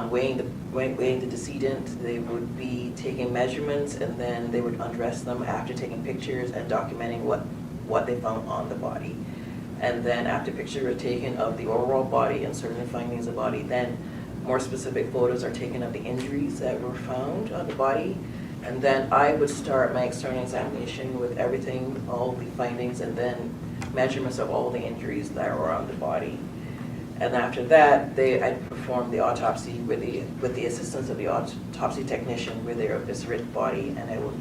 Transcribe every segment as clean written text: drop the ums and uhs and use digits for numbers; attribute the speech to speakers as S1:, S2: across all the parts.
S1: weighing the decedent. They would be taking measurements, and then they would undress them after taking pictures and documenting what they found on the body. And then after pictures were taken of the overall body and certain findings of the body, then more specific photos are taken of the injuries that were found on the body. And then I would start my external examination with everything, all the findings, and then measurements of all the injuries that were on the body. And after that, I'd perform the autopsy with the assistance of the autopsy technician with their eviscerated body, and I would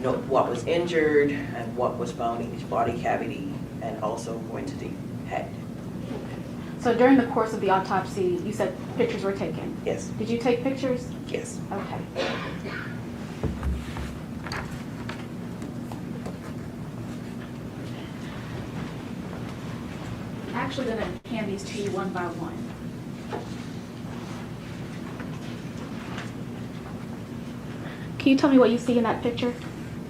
S1: note what was injured and what was found in each body cavity, and also going to the head.
S2: So during the course of the autopsy, you said pictures were taken?
S1: Yes.
S2: Did you take pictures?
S1: Yes.
S2: Okay. I'm actually going to hand these to you one by one. Can you tell me what you see in that picture?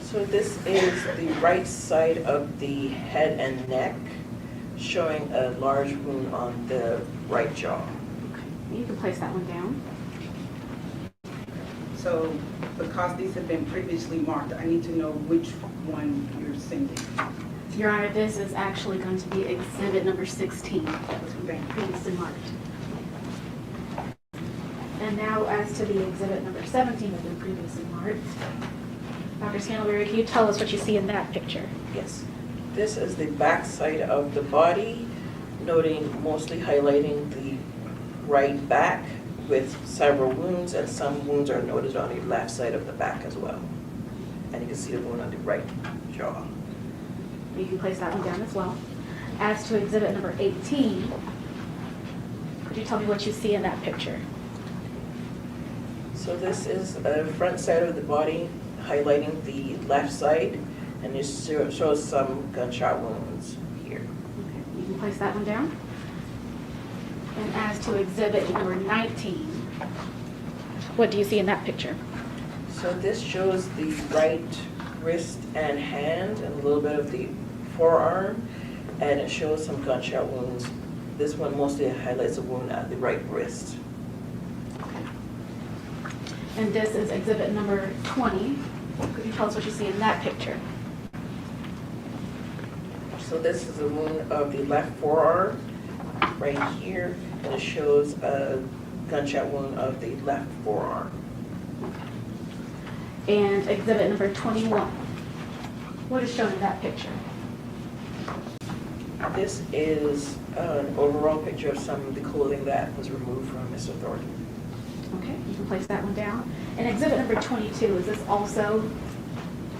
S1: So this is the right side of the head and neck, showing a large wound on the right jaw.
S2: Okay. You can place that one down.
S3: So because these have been previously marked, I need to know which one you're sending.
S2: Your Honor, this is actually going to be exhibit number 16 that was previously marked. And now as to the exhibit number 17 that has been previously marked. Dr. Scantlebury, can you tell us what you see in that picture?
S1: Yes. This is the back side of the body, mostly highlighting the right back with several wounds, and some wounds are noted on the left side of the back as well. And you can see the wound on the right jaw.
S2: You can place that one down as well. As to exhibit number 18, could you tell me what you see in that picture?
S1: So this is the front side of the body, highlighting the left side, and it shows some gunshot wounds here.
S2: Okay, you can place that one down. And as to exhibit number 19, what do you see in that picture?
S1: So this shows the right wrist and hand and a little bit of the forearm, and it shows some gunshot wounds. This one mostly highlights a wound at the right wrist.
S2: Okay. And this is exhibit number 20. Could you tell us what you see in that picture?
S1: So this is a wound of the left forearm right here, and it shows a gunshot wound of the left forearm.
S2: And exhibit number 21. What is shown in that picture?
S1: This is an overall picture of some of the clothing that was removed from Mr. Thornton.
S2: Okay, you can place that one down. And exhibit number 22, is this also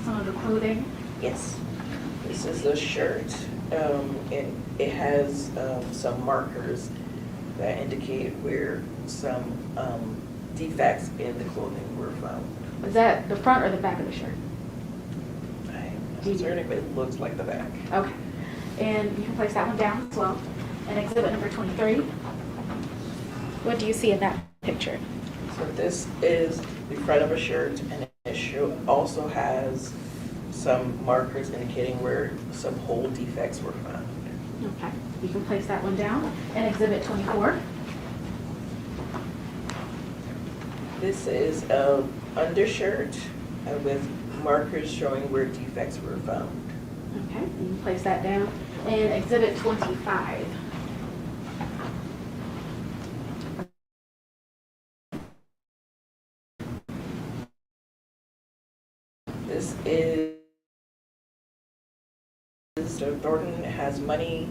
S2: some of the clothing?
S1: Yes. This is a shirt. It has some markers that indicate where some defects in the clothing were found.
S2: Is that the front or the back of the shirt?
S1: I'm not certain, but it looks like the back.
S2: Okay. And you can place that one down as well. And exhibit number 23. What do you see in that picture?
S1: So this is the front of a shirt, and it also has some markers indicating where some hole defects were found.
S2: Okay. You can place that one down. And exhibit 24.
S1: This is an undershirt with markers showing where defects were found.
S2: Okay. You can place that down. And exhibit 25.
S1: This is Mr. Thornton has money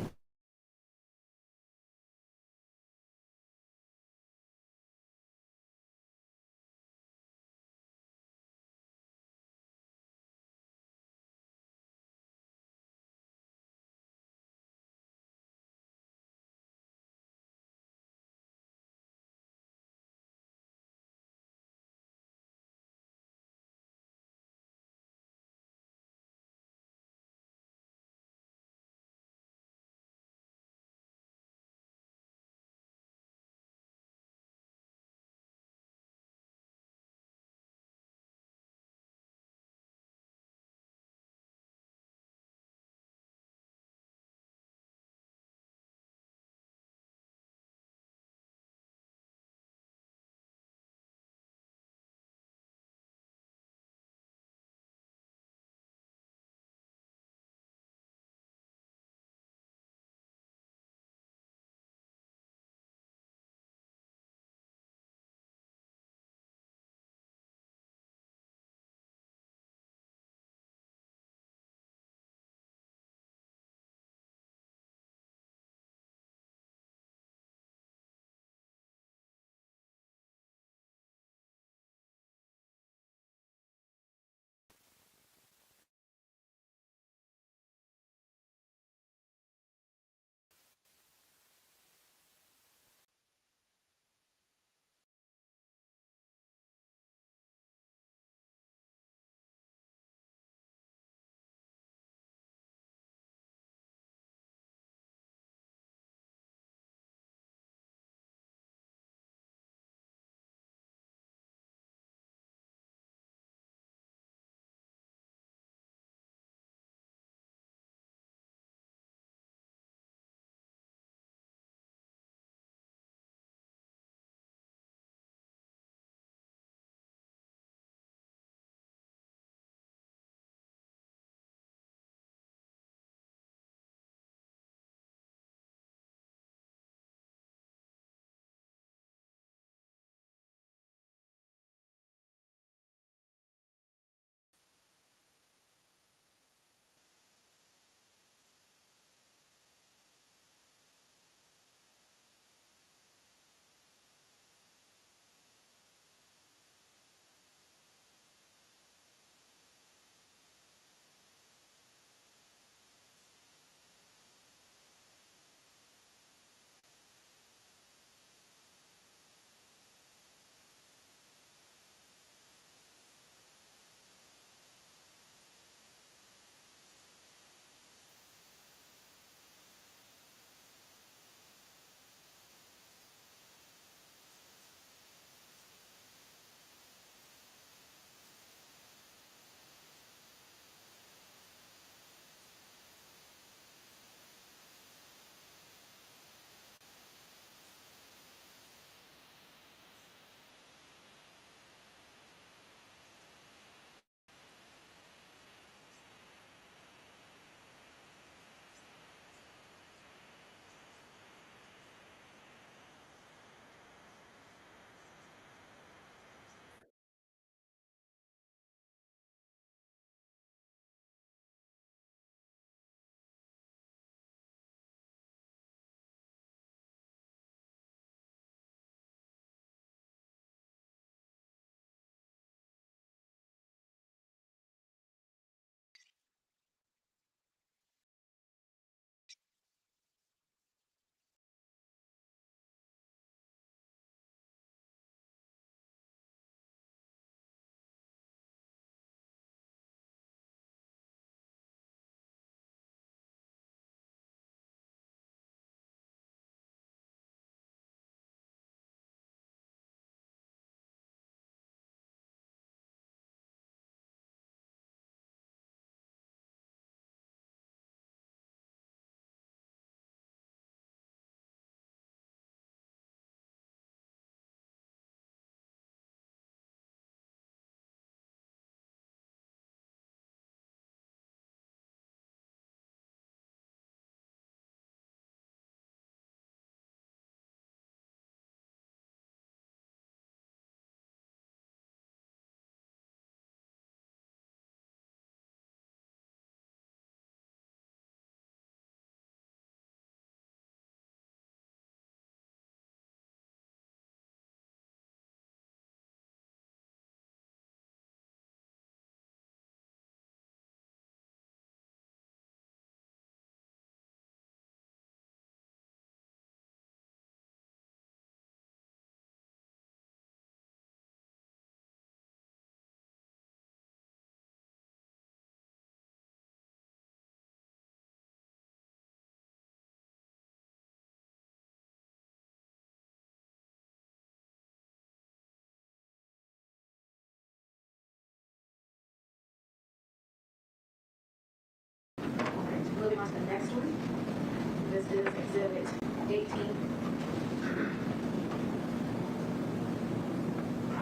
S2: is Exhibit 18.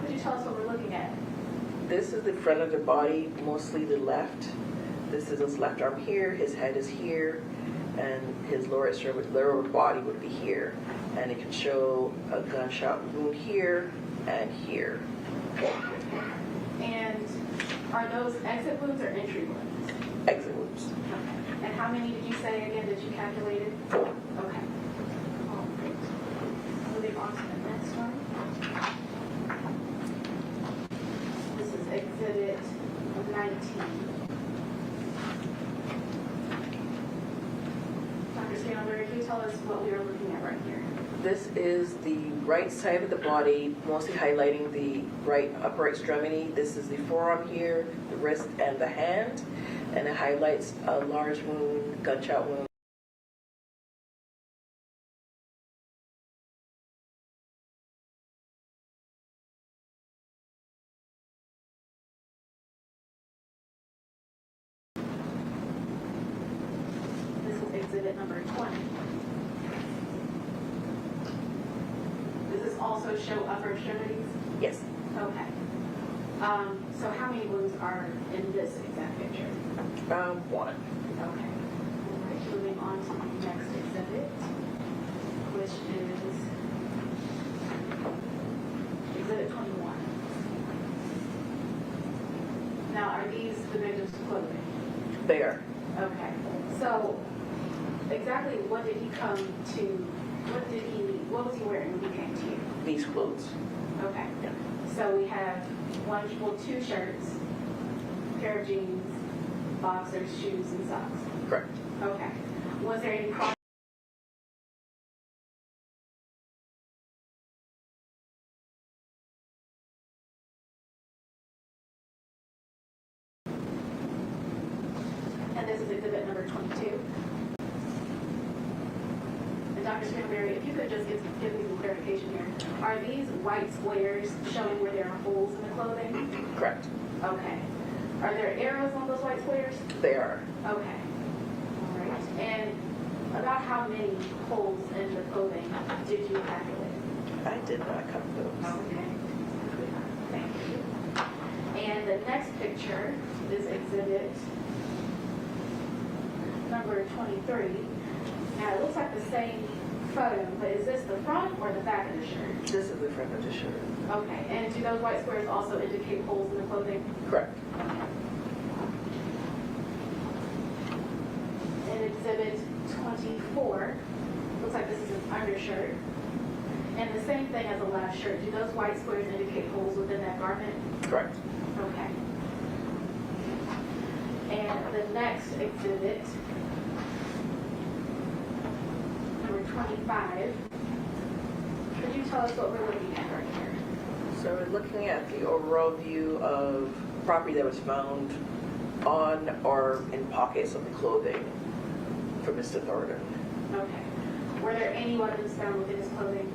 S2: Could you tell us what we're looking at?
S1: This is the front of the body, mostly the left. This is his left arm here, his head is here, and his lower body would be here. And it can show a gunshot wound here and here.
S2: And are those exit wounds or entry wounds?
S1: Exit wounds.
S2: Okay. And how many did you say again that you calculated?
S1: 4.
S2: Okay. All right. Moving on to the next one. This is Exhibit 19. Dr. Scanlberry, can you tell us what we are looking at right here?
S1: This is the right side of the body, mostly highlighting the right upper extremity. This is the forearm here, the wrist, and the hand. And it highlights a large wound, gunshot wound.
S2: This is Exhibit number 20. Does this also show upper extremities?
S1: Yes.
S2: Okay. So how many wounds are in this exact picture?
S1: 1.
S2: Okay. All right, moving on to the next exhibit, which is Exhibit 21. Now, are these the victim's clothing?
S1: There.
S2: Okay. So, exactly what did he come to, what was he wearing when he came to you?
S1: These clothes.
S2: Okay.
S1: Yeah.
S2: So we have two shirts, pair of jeans, boxers, shoes, and socks.
S1: Correct.
S2: Okay. Was there any cross? And this is exhibit number 22. And Dr. Scanlberry, if you could just give me some clarification here. Are these white squares showing where there are holes in the clothing?
S1: Correct.
S2: Okay. Are there arrows on those white squares?
S1: They are.
S2: Okay. All right. And about how many holes in the clothing did you calculate?
S1: I did not count those.
S2: Okay. Thank you. And the next picture is exhibit number 23. Now it looks like the same photo, but is this the front or the back of the shirt?
S1: This is the front of the shirt.
S2: Okay. And do those white squares also indicate holes in the clothing?
S1: Correct.
S2: In exhibit 24, looks like this is an undershirt. And the same thing as the last shirt. Do those white squares indicate holes within that garment?
S1: Correct.
S2: Okay. And the next exhibit, number 25, could you tell us what we're looking at right here?
S1: So we're looking at the overall view of property that was found on or in pockets of the clothing for Mr. Thornton.
S2: Okay. Were there any weapons found within his clothing?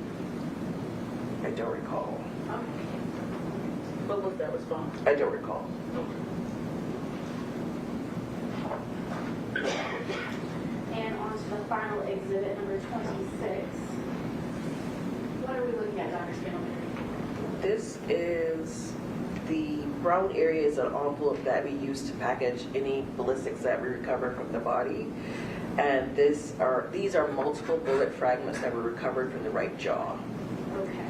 S1: I don't recall.
S2: Okay.
S3: What was that response?
S1: I don't recall.
S2: And on to the final exhibit, number 26. What are we looking at, Dr. Scanlberry?
S1: This is the brown area is an envelope that we use to package any ballistics that we recover from the body. And these are multiple bullet fragments that were recovered from the right jaw.
S2: Okay.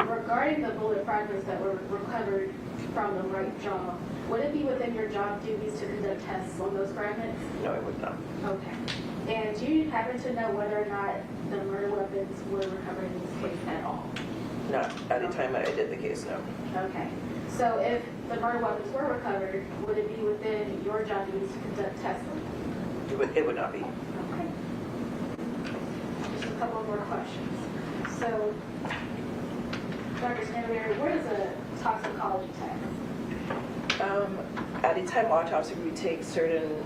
S2: Regarding the bullet fragments that were recovered from the right jaw, would it be within your job duties to conduct tests on those fragments?
S1: No, it would not.
S2: Okay. And do you happen to know whether or not the murder weapons were recovered in this case at all?
S1: Not at the time I did the case, no.
S2: Okay. So if the murder weapons were recovered, would it be within your job duties to conduct tests on them?
S1: It would not be.
S2: Okay. Just a couple more questions. So, Dr. Scanlberry, where is a toxicology test?
S1: At the time autopsy, we take certain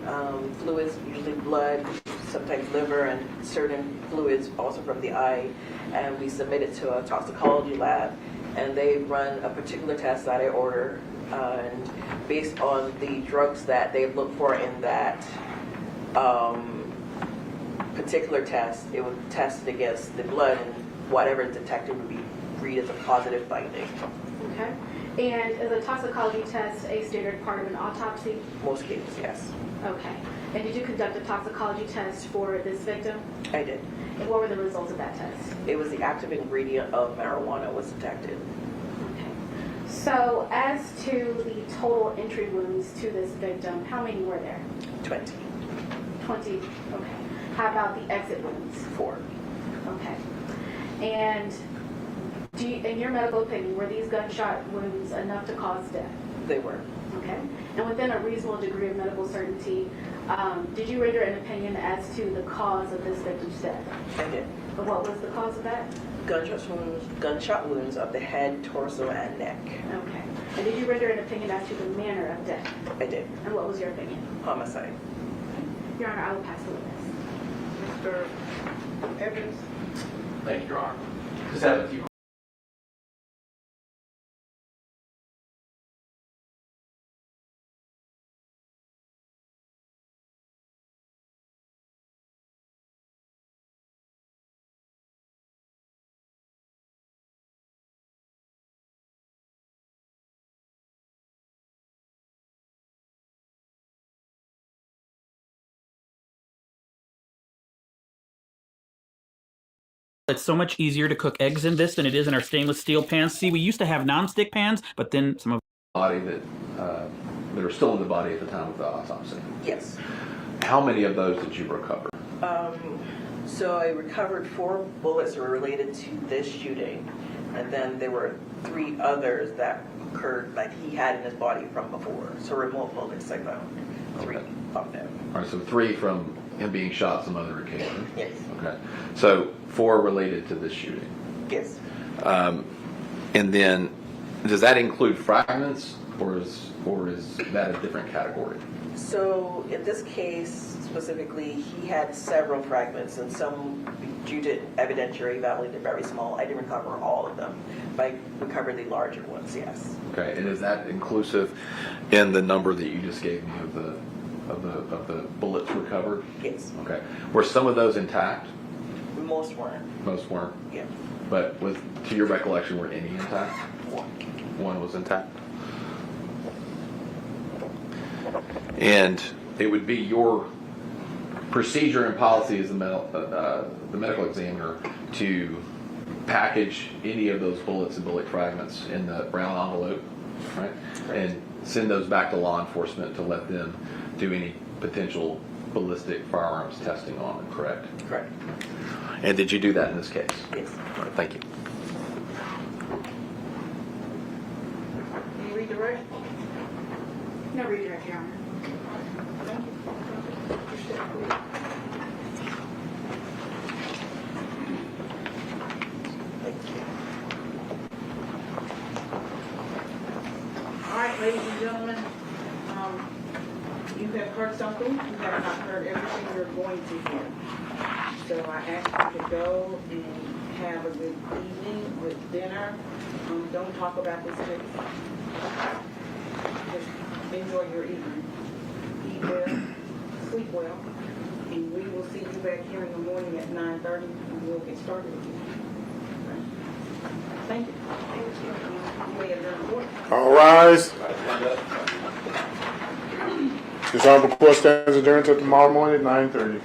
S1: fluids, usually blood, sometimes liver, and certain fluids also from the eye, and we submit it to a toxicology lab, and they run a particular test that I order, and based on the drugs that they look for in that particular test, it would test it against the blood, and whatever it detected would be read as a positive finding.
S2: Okay. And is a toxicology test a standard part of an autopsy?
S1: Most cases, yes.
S2: Okay. And did you conduct a toxicology test for this victim?
S1: I did.
S2: And what were the results of that test?
S1: It was the active ingredient of marijuana was detected.
S2: Okay. So as to the total entry wounds to this victim, how many were there?
S1: 20.
S2: 20. Okay. How about the exit wounds?
S1: 4.
S2: Okay. And in your medical opinion, were these gunshot wounds enough to cause death?
S1: They were.
S2: Okay. And within a reasonable degree of medical certainty, did you render an opinion as to the cause of this victim's death?
S1: I did.
S2: And what was the cause of that?
S1: Gunshot wounds of the head, torso, and neck.
S2: Okay. And did you render an opinion as to the manner of death?
S1: I did.
S2: And what was your opinion?
S1: Homicide.
S2: Your Honor, I will pass the witness.
S3: Mr. Evans?
S4: Thank you, Your Honor. Just have a few.
S5: It's so much easier to cook eggs in this than it is in our stainless steel pans. See, we used to have non-stick pans, but then some of
S4: Body that are still in the body at the time of the autopsy.
S1: Yes.
S4: How many of those did you recover?
S1: So I recovered 4 bullets that were related to this shooting, and then there were 3 others that occurred, like he had in his body from before. So remote bullets I found. 3
S4: Okay.
S1: of them.
S4: All right, so 3 from him being shot some other occasion.
S1: Yes.
S4: Okay. So 4 related to this shooting.
S1: Yes.
S4: And then, does that include fragments, or is that a different category?
S1: So in this case specifically, he had several fragments, and some, due to evidentiary value, they're very small. I didn't recover all of them, but I recovered the larger ones, yes.
S4: Okay, and is that inclusive in the number that you just gave me of the bullets recovered?
S1: Yes.
S4: Okay. Were some of those intact?
S1: Most weren't.
S4: Most weren't.
S1: Yeah.
S4: But to your recollection, were any intact?
S1: 1.
S4: One was intact. And it would be your procedure and policy as the medical examiner to package any of those bullets and bullet fragments in the brown envelope, right? And send those back to law enforcement to let them do any potential ballistic firearms testing on them, correct?
S1: Correct.
S4: And did you do that in this case?
S1: Yes.
S4: All right, thank you.
S3: Can you redirect?
S2: No redirect, Your Honor.
S3: Thank you.
S1: Thank you.
S3: All right, ladies and gentlemen, you have heard something. You have not heard everything you're going to hear. So I ask you to go and have a good evening with dinner. Don't talk about this case. Just enjoy your evening. Eat well, sleep well, and we will see you back here in the morning at 9:30, and we'll get started again. Okay? Thank you. Thank you. You may adjourn court.
S6: All rise. This honorable court stands adjourned until tomorrow morning at 9:30.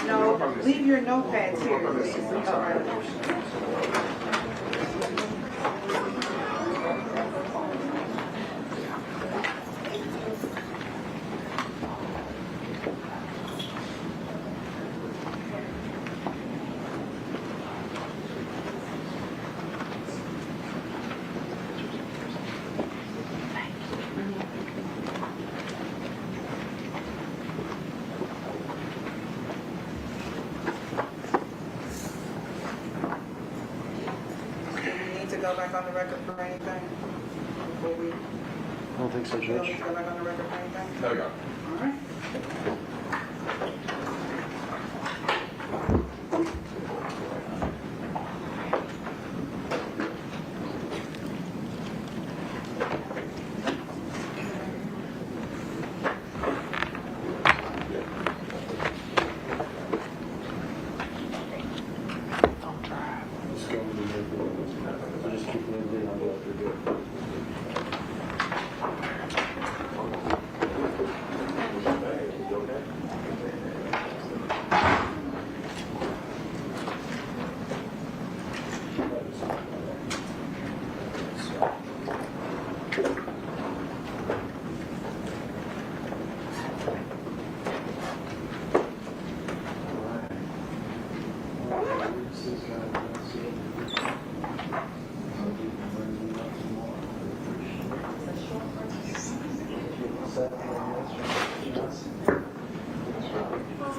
S3: No, leave your notepads here. All right. Go back on the record for anything? Before we,
S6: I don't think so,
S3: we don't need to go back on the record for anything?
S4: No, Your Honor.
S3: All right.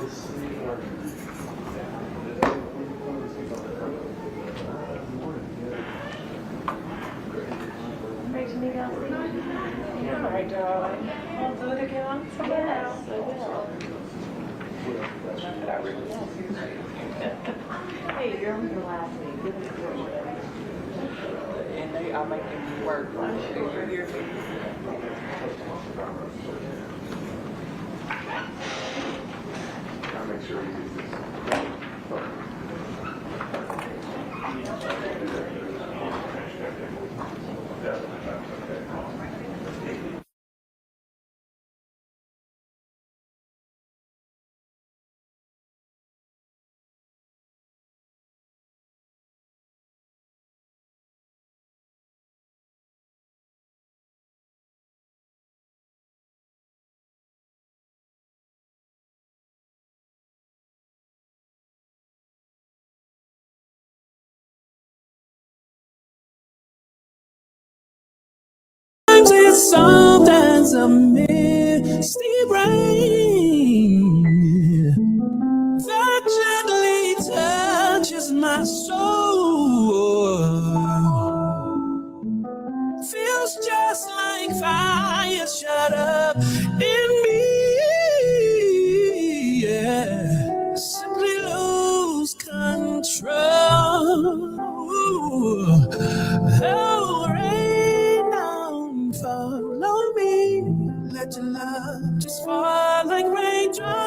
S7: All right, darling. I'll do it again on tomorrow. Yes, I will. Not that I really want to. Hey, you're on your last week. And they are making me work. I'm sure you're here.
S6: I'll make sure you do this.
S8: Sometimes a misty rain that gently touches my soul feels just like fire shut up in me. Yeah, simply lose control. Oh, rain down, follow me. Let your love just fall like raindrops.